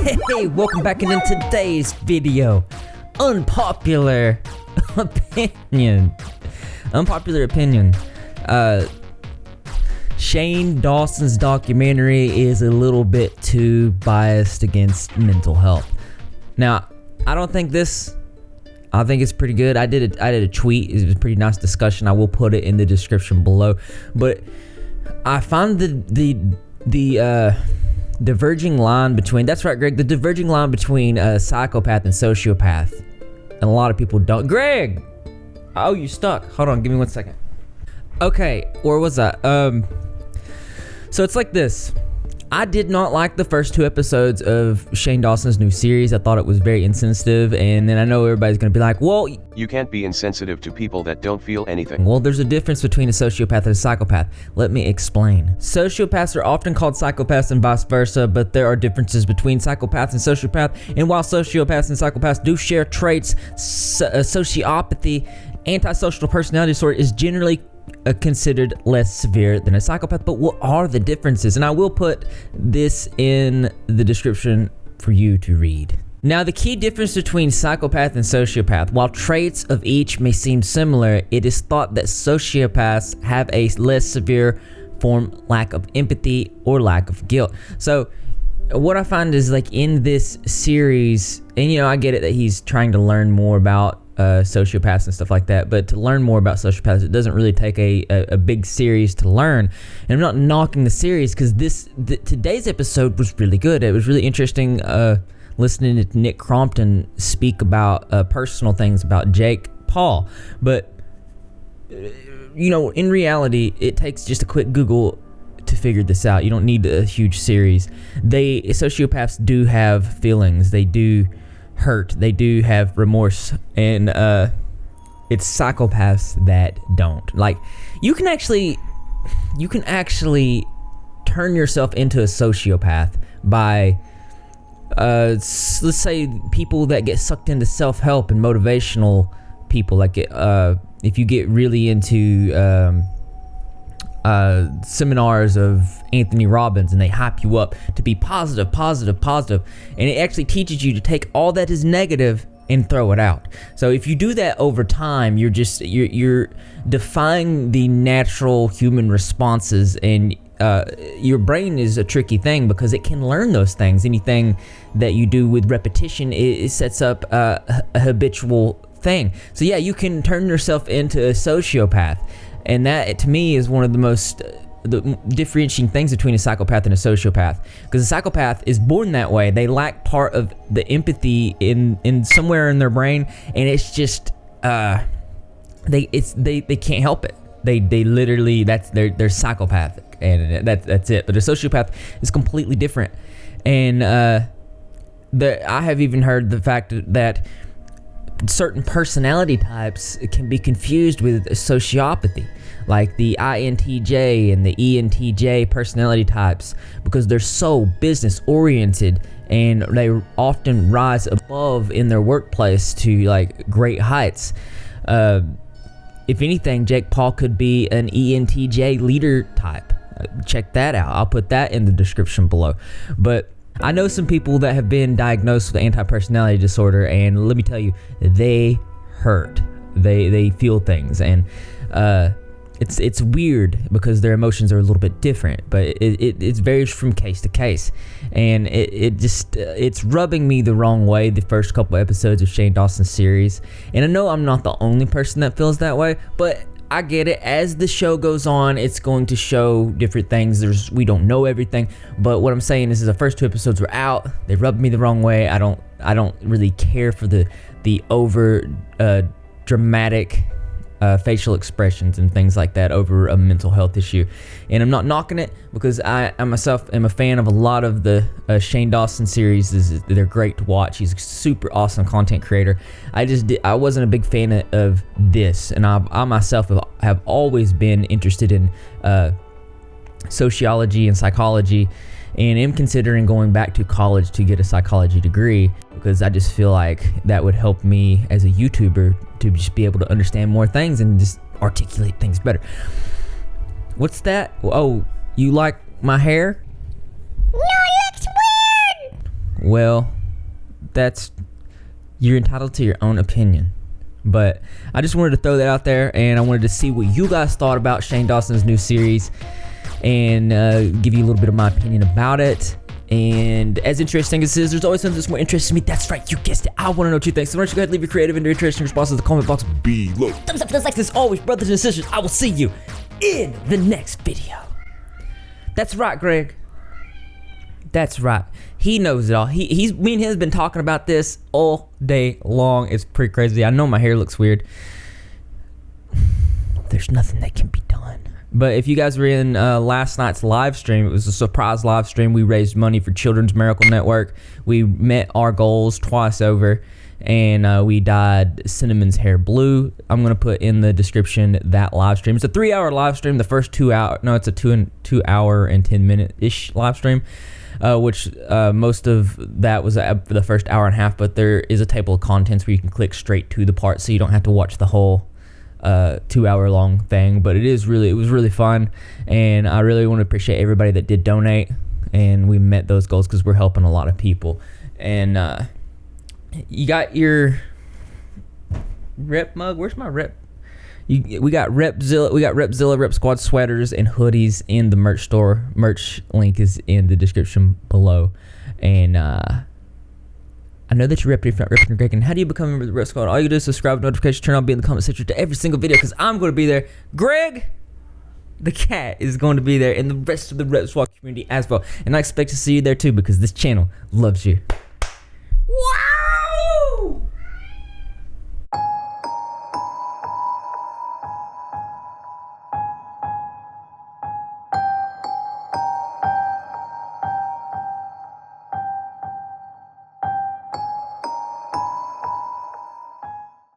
Hey, welcome back, and in today's video, unpopular opinion. Shane Dawson's documentary is a little bit too biased against mental health. Now, I think it's pretty good. I did a tweet. It was a pretty nice discussion. I will put it in the description below. But I found the diverging line between, that's right, Greg, the diverging line between psychopath and sociopath. And a lot of people don't. Greg! Oh, you stuck. Hold on, give me 1 second. Okay, where was I? So it's like this. I did not like the first 2 episodes of Shane Dawson's new series. I thought it was very insensitive, and then I know everybody's gonna be like, well, you can't be insensitive to people that don't feel anything. Well, there's a difference between a sociopath and a psychopath. Let me explain. Sociopaths are often called psychopaths and vice versa, but there are differences between psychopaths and sociopaths, and while sociopaths and psychopaths do share traits, sociopathy, antisocial personality disorder is generally considered less severe than a psychopath. But what are the differences? And I will put this in the description for you to read. Now, the key difference between psychopath and sociopath, while traits of each may seem similar, it is thought that sociopaths have a less severe form, lack of empathy or lack of guilt. So what I find is, like, in this series, and I get it that he's trying to learn more about sociopaths and stuff like that, but to learn more about sociopaths, it doesn't really take a big series to learn. And I'm not knocking the series, because today's episode was really good. It was really interesting listening to Nick Crompton speak about personal things about Jake Paul. But in reality, it takes just a quick Google to figure this out. You don't need a huge series. Sociopaths do have feelings. They do hurt. They do have remorse, and it's psychopaths that don't. Like, you can actually turn yourself into a sociopath by let's say people that get sucked into self-help and motivational people. Like, if you get really into seminars of Anthony Robbins, and they hype you up to be positive, and it actually teaches you to take all that is negative and throw it out. So if you do that over time, you're defying the natural human responses, and your brain is a tricky thing because it can learn those things. Anything that you do with repetition, it sets up a habitual thing. So yeah, you can turn yourself into a sociopath. And that, to me, is one of the most differentiating things between a psychopath and a sociopath. Because a psychopath is born that way. They lack part of the empathy in somewhere in their brain, and it's just they can't help it. They literally, they're psychopathic, and that's it. But a sociopath is completely different. And I have even heard the fact that certain personality types can be confused with sociopathy, like the INTJ and the ENTJ personality types, because they're so business oriented, and they often rise above in their workplace to like great heights. If anything, Jake Paul could be an ENTJ leader type. Check that out. I'll put that in the description below. But I know some people that have been diagnosed with anti-personality disorder, and let me tell you, they hurt. They feel things, and it's weird because their emotions are a little bit different, but it varies from case to case, and it's rubbing me the wrong way, the first couple episodes of Shane Dawson's series. And I know I'm not the only person that feels that way, but I get it. As the show goes on, it's going to show different things. We don't know everything, but what I'm saying is the first 2 episodes were out. They rubbed me the wrong way. I don't really care for the over dramatic facial expressions and things like that over a mental health issue. And I'm not knocking it, because I myself am a fan of a lot of the Shane Dawson series. They're great to watch. He's a super awesome content creator. I wasn't a big fan of this, and I myself have always been interested in sociology and psychology, and am considering going back to college to get a psychology degree, because I just feel like that would help me as a YouTuber to just be able to understand more things and just articulate things better. What's that? Oh, you like my hair? No, it looks weird. well, you're entitled to your own opinion. But I just wanted to throw that out there, and I wanted to see what you guys thought about Shane Dawson's new series, and give you a little bit of my opinion about it. And as interesting as it is, there's always something that's more interesting to me. That's right, you guessed it. I want to know what you think. So why don't you go ahead and leave your creative and interesting responses in the comment box below. Thumbs up for those likes. As always, brothers and sisters, I will see you in the next video. That's right, Greg. That's right. He knows it all. Me and him has been talking about this all day long. It's pretty crazy. I know my hair looks weird. There's nothing that can be done. But if you guys were in last night's live stream, it was a surprise live stream. We raised money for Children's Miracle Network. We met our goals twice over, and we dyed Cinnamon's hair blue. I'm going to put in the description that live stream. It's a 3-hour live stream. The first 2 hour, no, it's a 2 hour and 10 minute-ish live stream. Which most of that was for the first hour and a half, but there is a table of contents where you can click straight to the part, so you don't have to watch the whole 2 hour long thing. But it was really fun, and I really want to appreciate everybody that did donate, and we met those goals because we're helping a lot of people. And you got your rep mug. Where's my rep? We got Repzilla, Rep Squad sweaters and hoodies in the merch store. Merch link is in the description below. And I know that you're repping if you're not repping Greg. And how do you become a member of the Rep Squad? All you do is subscribe, notifications, turn on, be in the comment section to every single video, because I'm going to be there. Greg, the cat, is going to be there, and the rest of the Rep Squad community as well. And I expect to see you there too, because this channel loves you.